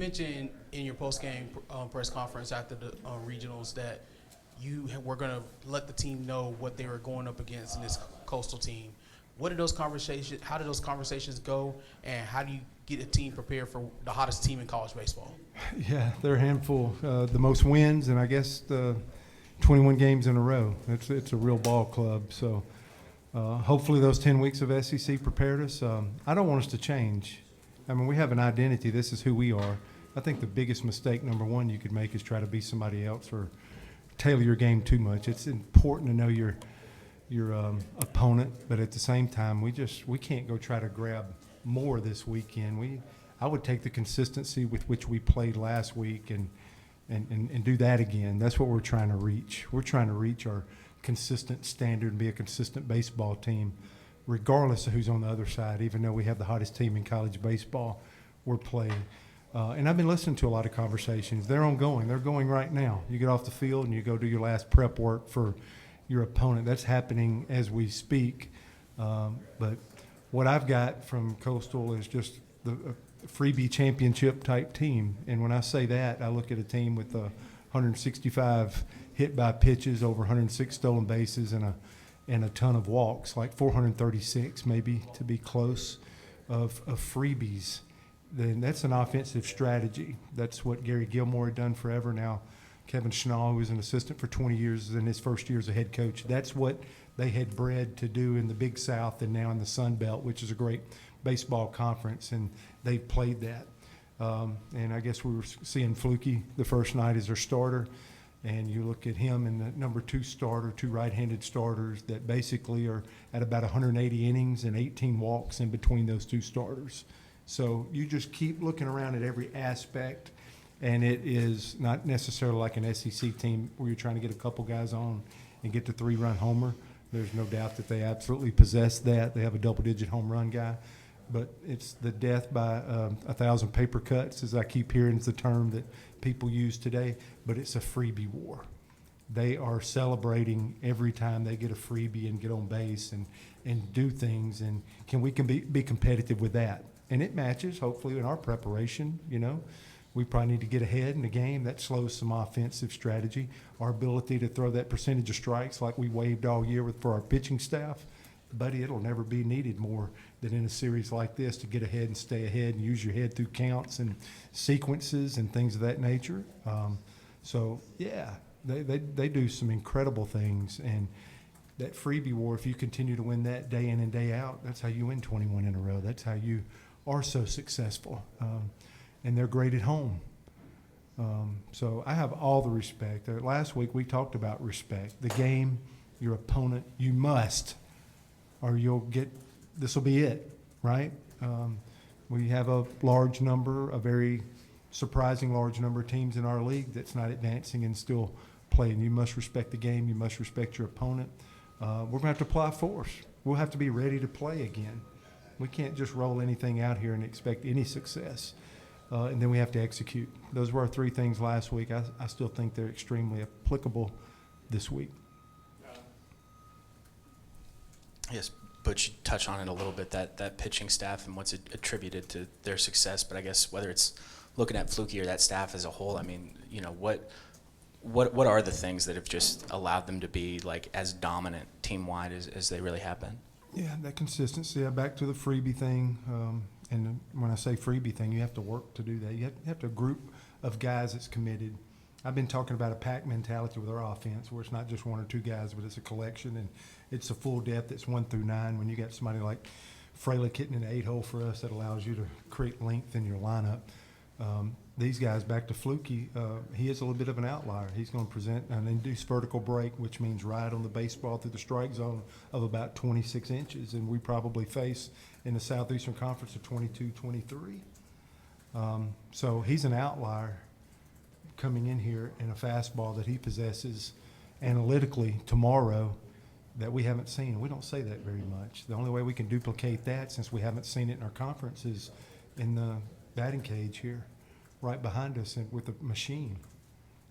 mentioned in your post-game press conference after the regionals that were going to let the team know what they were going up against in this coastal team. What did those conversations? How did those conversations go? And how do you get a team prepared for the hottest team in college baseball? Yeah, they're a handful. The most wins, and I guess the 21 games in a row. It's a real ball club. So hopefully those 10 weeks of SEC prepared us. I don't want us to change. I mean, we have an identity. This is who we are. I think the biggest mistake, number one, you could make is try to be somebody else or tailor your game too much. It's important to know your opponent, but at the same time, we can't go try to grab more this weekend. I would take the consistency with which we played last week and do that again. That's what we're trying to reach. We're trying to reach our consistent standard and be a consistent baseball team, regardless of who's on the other side. Even though we have the hottest team in college baseball, we're playing. And I've been listening to a lot of conversations. They're ongoing. They're going right now. You get off the field and you go do your last prep work for your opponent. That's happening as we speak. But what I've got from Coastal is just the freebie championship type team. And when I say that, I look at a team with 165 hit by pitches, over 106 stolen bases, and a ton of walks, like 436 maybe to be close, of freebies. Then that's an offensive strategy. That's what Gary Gilmore had done forever. Now Kevin Schnall, who was an assistant for 20 years, is in his first year as a head coach. That's what they had bred to do in the Big South and now in the Sun Belt, which is a great baseball conference, and they've played that. And I guess we were seeing Fluky the first night as their starter, and you look at him and the number two starter, two right-handed starters that basically are at about 180 innings and 18 walks in between those two starters. So you just keep looking around at every aspect, and it is not necessarily like an SEC team where you're trying to get a couple guys on and get the 3-run homer. There's no doubt that they absolutely possess that. They have a double-digit home run guy. But it's the death by 1,000 paper cuts, as I keep hearing is the term that people use today, but it's a freebie war. They are celebrating every time they get a freebie and get on base and do things, and we can be competitive with that. And it matches, hopefully, in our preparation, We probably need to get ahead in the game. That slows some offensive strategy. Our ability to throw that percentage of strikes like we waived all year for our pitching staff, buddy, it'll never be needed more than in a series like this to get ahead and stay ahead and use your head through counts and sequences and things of that nature. They do some incredible things. And that freebie war, if you continue to win that day in and day out, that's how you win 21 in a row. That's how you are so successful. And they're great at home. So I have all the respect. Last week we talked about respect. The game, your opponent, you must, or you'll get, this will be it, right? We have a very surprising large number of teams in our league that's not advancing and still playing. You must respect the game. You must respect your opponent. We're going to have to apply force. We'll have to be ready to play again. We can't just roll anything out here and expect any success. And then we have to execute. Those were our three things last week. I still think they're extremely applicable this week. Yes, Butch, you touch on it a little bit, that pitching staff and what's attributed to their success. But I guess whether it's looking at Fluky or that staff as a whole, I mean, what are the things that have just allowed them to be like as dominant team-wide as they really have been? Yeah, that consistency. Back to the freebie thing. And when I say freebie thing, you have to work to do that. You have to a group of guys that's committed. I've been talking about a pack mentality with our offense where it's not just one or two guys, but it's a collection, and it's a full depth. It's 1 through 9. When you got somebody like Freilich hitting an 8-hole for us, that allows you to create length in your lineup. These guys, back to Fluky, he is a little bit of an outlier. He's going to present an induced vertical break, which means ride on the baseball through the strike zone of about 26 inches, and we probably face in the Southeastern Conference of 22, 23. So he's an outlier coming in here in a fastball that he possesses analytically tomorrow that we haven't seen. We don't say that very much. The only way we can duplicate that, since we haven't seen it in our conference, is in the batting cage here, right behind us with the machine.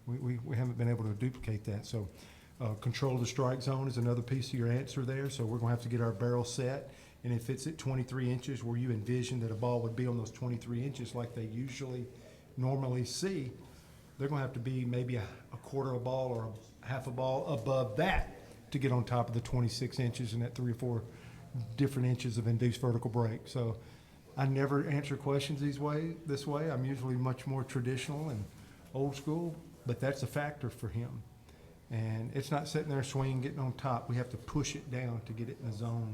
We haven't been able to duplicate that. So control of the strike zone is another piece of your answer there. So we're going to have to get our barrel set. And if it's at 23 inches where you envision that a ball would be on those 23 inches like they usually normally see, they're going to have to be maybe a quarter of a ball or a half a ball above that to get on top of the 26 inches and that 3 or 4 different inches of induced vertical break. So I never answer questions this way. I'm usually much more traditional and old school, but that's a factor for him. And it's not sitting there swinging, getting on top. We have to push it down to get it in the zone.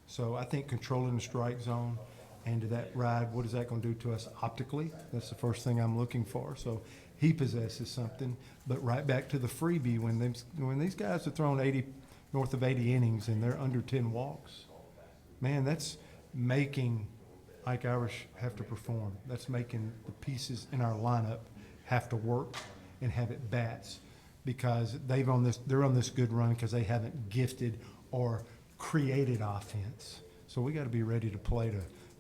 So I think controlling the strike zone and to that ride, what is that going to do to us optically? That's the first thing I'm looking for. So he possesses something. But right back to the freebie, when these guys are throwing north of 80 innings and they're under 10 walks, man, that's making Ike Irish have to perform. That's making the pieces in our lineup have to work and have at bats, because they're on this good run because they haven't gifted or created offense. So we got to be ready to play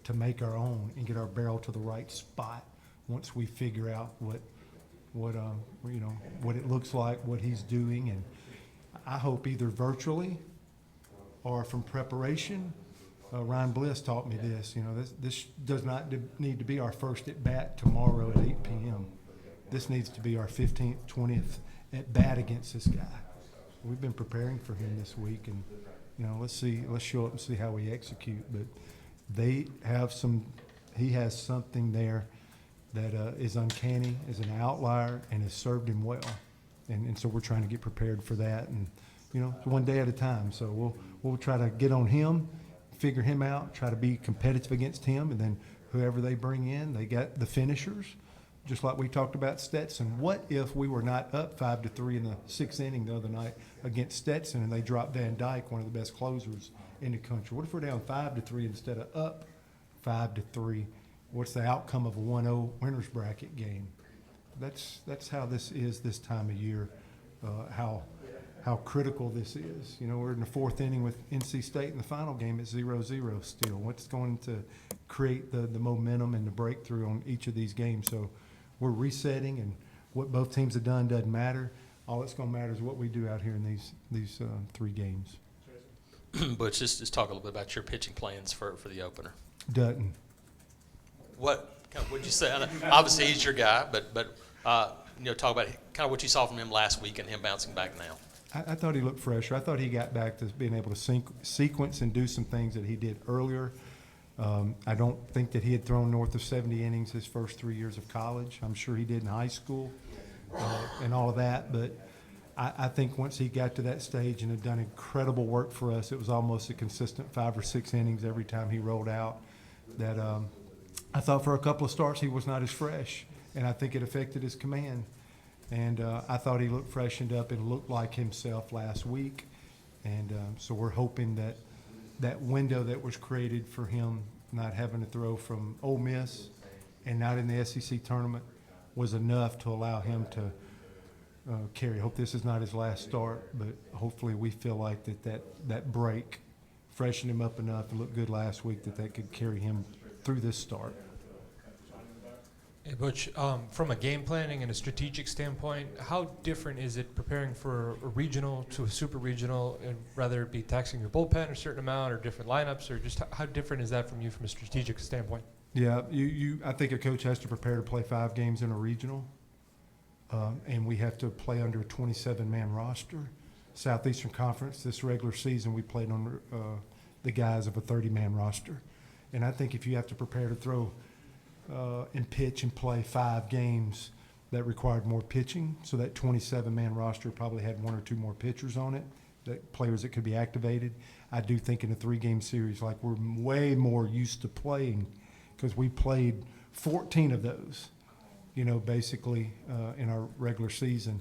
to make our own and get our barrel to the right spot once we figure out what it looks like, what he's doing. And I hope either virtually or from preparation. Ryan Bliss taught me this. This does not need to be our first at bat tomorrow at 8 p.m. This needs to be our 15th, 20th at bat against this guy. We've been preparing for him this week, and let's show up and see how we execute. But he has something there that is uncanny, is an outlier, and has served him well. And so we're trying to get prepared for that, and it's one day at a time. So we'll try to get on him, figure him out, try to be competitive against him, and then whoever they bring in, they got the finishers, just like we talked about Stetson. What if we were not up 5-3 in the 6th inning the other night against Stetson and they dropped Van Dyke, one of the best closers in the country? What if we're down 5-3 instead of up 5-3? What's the outcome of a 1-0 winners bracket game? That's how this is this time of year, how critical this is. We're in the 4th inning with NC State in the final game at 0-0 still. What's going to create the momentum and the breakthrough on each of these games? So we're resetting, and what both teams have done doesn't matter. All that's going to matter is what we do out here in these 3 games. Butch, just talk a little bit about your pitching plans for the opener. Dutton. What would you say? Obviously, he's your guy, but talk about kind of what you saw from him last week and him bouncing back now. I thought he looked fresher. I thought he got back to being able to sequence and do some things that he did earlier. I don't think that he had thrown north of 70 innings his first 3 years of college. I'm sure he did in high school and all of that. But I think once he got to that stage and had done incredible work for us, it was almost a consistent 5 or 6 innings every time he rolled out. That I thought for a couple of starts he was not as fresh, and I think it affected his command. And I thought he looked freshened up and looked like himself last week. And so we're hoping that window that was created for him not having to throw from Ole Miss and not in the SEC tournament was enough to allow him to carry. I hope this is not his last start, but hopefully we feel like that break freshened him up enough and looked good last week that could carry him through this start. Hey, Butch, from a game planning and a strategic standpoint, how different is it preparing for a regional to a super regional, and rather it be taxing your bullpen a certain amount or different lineups, or just how different is that from you from a strategic standpoint? Yeah, I think a coach has to prepare to play 5 games in a regional, and we have to play under a 27-man roster. Southeastern Conference, this regular season, we played under the guise of a 30-man roster. And I think if you have to prepare to throw and pitch and play 5 games, that required more pitching. So that 27-man roster probably had 1 or 2 more pitchers on it, players that could be activated. I do think in a 3-game series, like we're way more used to playing, because we played 14 of those, basically in our regular season.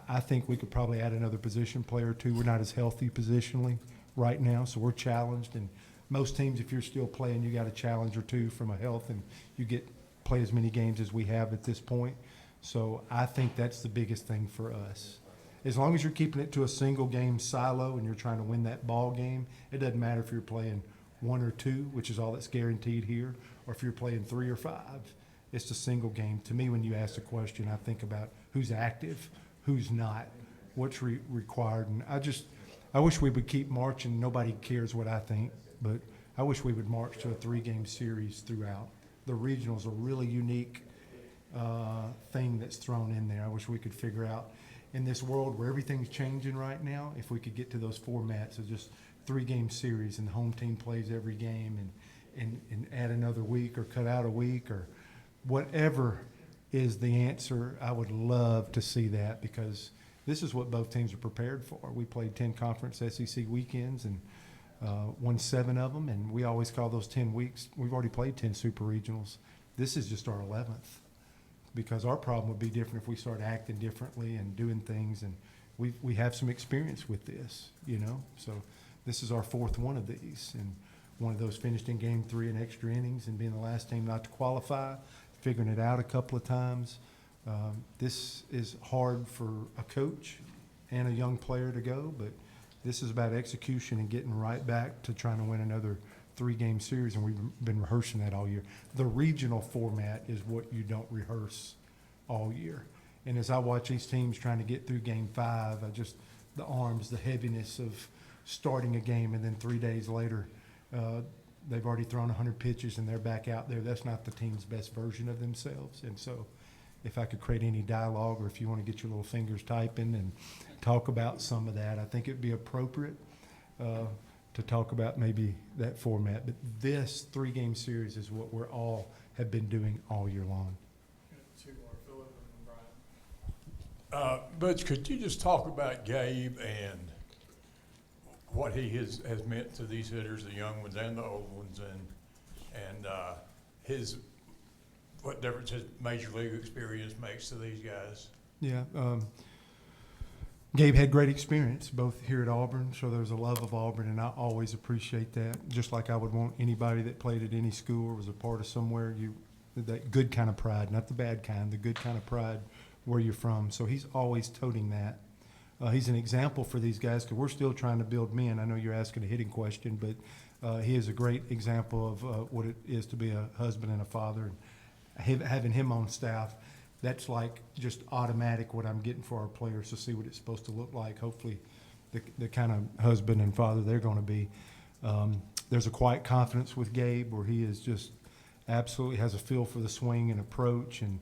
I think we could probably add another position player or 2. We're not as healthy positionally right now, so we're challenged. And most teams, if you're still playing, you got a challenge or 2 from a health, and you play as many games as we have at this point. So I think that's the biggest thing for us. As long as you're keeping it to a single game silo and you're trying to win that ball game, it doesn't matter if you're playing 1 or 2, which is all that's guaranteed here, or if you're playing 3 or 5. It's a single game. To me, when you ask the question, I think about who's active, who's not, what's required. And I wish we would keep marching. Nobody cares what I think, but I wish we would march to a 3-game series throughout. The regionals are really unique, thing that's thrown in there. I wish we could figure out in this world where everything's changing right now, if we could get to those formats of just 3-game series and the home team plays every game and add another week or cut out a week or whatever is the answer. I would love to see that because this is what both teams are prepared for. We played 10 conference SEC weekends and won 7 of them, and we always call those 10 weeks. We've already played 10 super regionals. This is just our 11th because our problem would be different if we start acting differently and doing things, and we have some experience with this, you know. So this is our 4th one of these, and one of those finished in game 3 in extra innings and being the last team not to qualify, figuring it out a couple of times. This is hard for a coach and a young player to go, but this is about execution and getting right back to trying to win another 3-game series, and we've been rehearsing that all year. The regional format is what you don't rehearse all year. And as I watch these teams trying to get through game 5, the arms, the heaviness of starting a game, and then 3 days later, they've already thrown 100 pitches and they're back out there. That's not the team's best version of themselves. And so if I could create any dialogue, or if you want to get your little fingers typing and talk about some of that, I think it'd be appropriate to talk about maybe that format. But this 3-game series is what we're all have been doing all year long. Butch, could you just talk about Gabe and what he has meant to these hitters, the young ones and the old ones, and what difference his major league experience makes to these guys? Yeah, Gabe had great experience both here at Auburn, so there's a love of Auburn, and I always appreciate that. Just like I would want anybody that played at any school or was a part of somewhere, that good kind of pride, not the bad kind, the good kind of pride where you're from. So he's always toting that. He's an example for these guys because we're still trying to build men. I know you're asking a hitting question, but he is a great example of what it is to be a husband and a father. And having him on staff, that's like just automatic what I'm getting for our players to see what it's supposed to look like. Hopefully the kind of husband and father they're going to be. There's a quiet confidence with Gabe where he is just absolutely has a feel for the swing and approach, and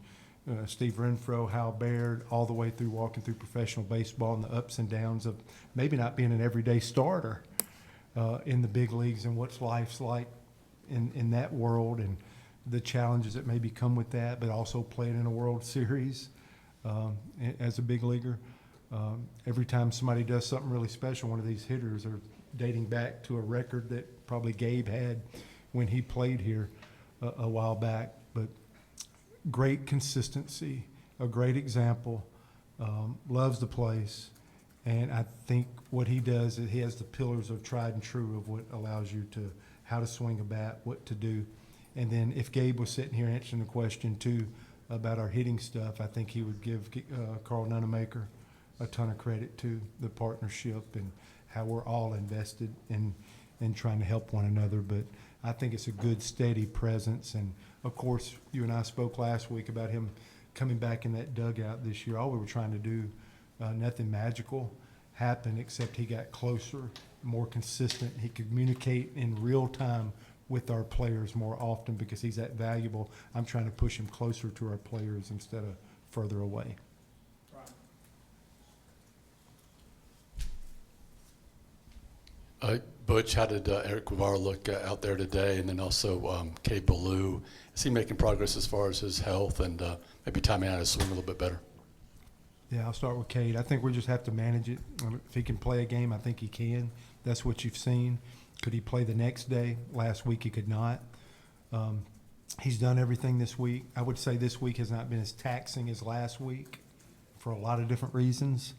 Steve Renfro, Hal Baird, all the way through walking through professional baseball and the ups and downs of maybe not being an everyday starter in the big leagues and what's life's like in that world and the challenges that maybe come with that, but also playing in a World Series as a big leaguer. Every time somebody does something really special, one of these hitters are dating back to a record that probably Gabe had when he played here a while back. But great consistency, a great example, loves the place. And I think what he does is he has the pillars of tried and true of what allows you to, how to swing a bat, what to do. And then if Gabe was sitting here answering the question too about our hitting stuff, I think he would give Carl Nunemaker a ton of credit to the partnership and how we're all invested in trying to help one another. But I think it's a good, steady presence. And, of course, you and I spoke last week about him coming back in that dugout this year. All we were trying to do, nothing magical happened except he got closer, more consistent. He could communicate in real time with our players more often because he's that valuable. I'm trying to push him closer to our players instead of further away. Butch, how did Eric Guevara look out there today? And then also Cade Ballou, is he making progress as far as his health and maybe timing out his swing a little bit better? Yeah, I'll start with Cade. I think we just have to manage it. If he can play a game, I think he can. That's what you've seen. Could he play the next day? Last week he could not. He's done everything this week. I would say this week has not been as taxing as last week for a lot of different reasons.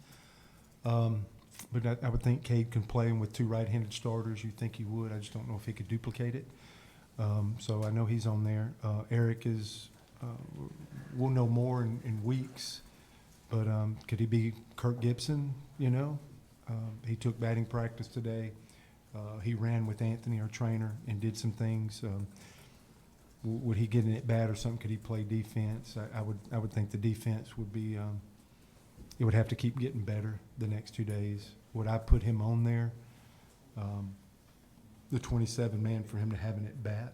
But I would think Cade can play him with 2 right-handed starters. You'd think he would. I just don't know if he could duplicate it. So I know he's on there. Eric is, we'll know more in weeks. But could he be Kirk Gibson, you know? He took batting practice today. He ran with Anthony, our trainer, and did some things. Would he get an at bat or something? Could he play defense? I would think the defense would be it would have to keep getting better the next 2 days. Would I put him on there, the 27-man, for him to have an at bat?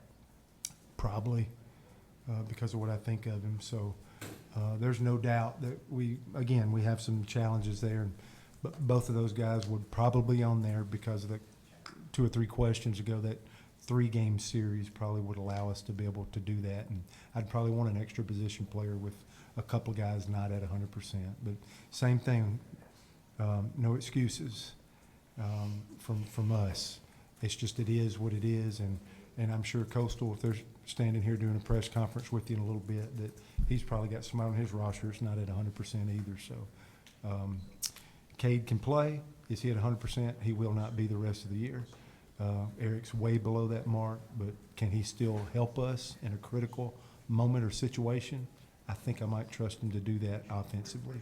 Probably, because of what I think of him. So There's no doubt that we have some challenges there, but both of those guys would probably on there because of the 2 or 3 questions ago. That 3-game series probably would allow us to be able to do that, and I'd probably want an extra position player with a couple of guys not at 100%. But same thing, no excuses from us. It's just it is what it is, and I'm sure Coastal, if they're standing here doing a press conference with you in a little bit, that he's probably got somebody on his roster that's not at 100% either. So Cade can play. Is he at 100%? He will not be the rest of the year. Eric's way below that mark, but can he still help us in a critical moment or situation? I think I might trust him to do that offensively.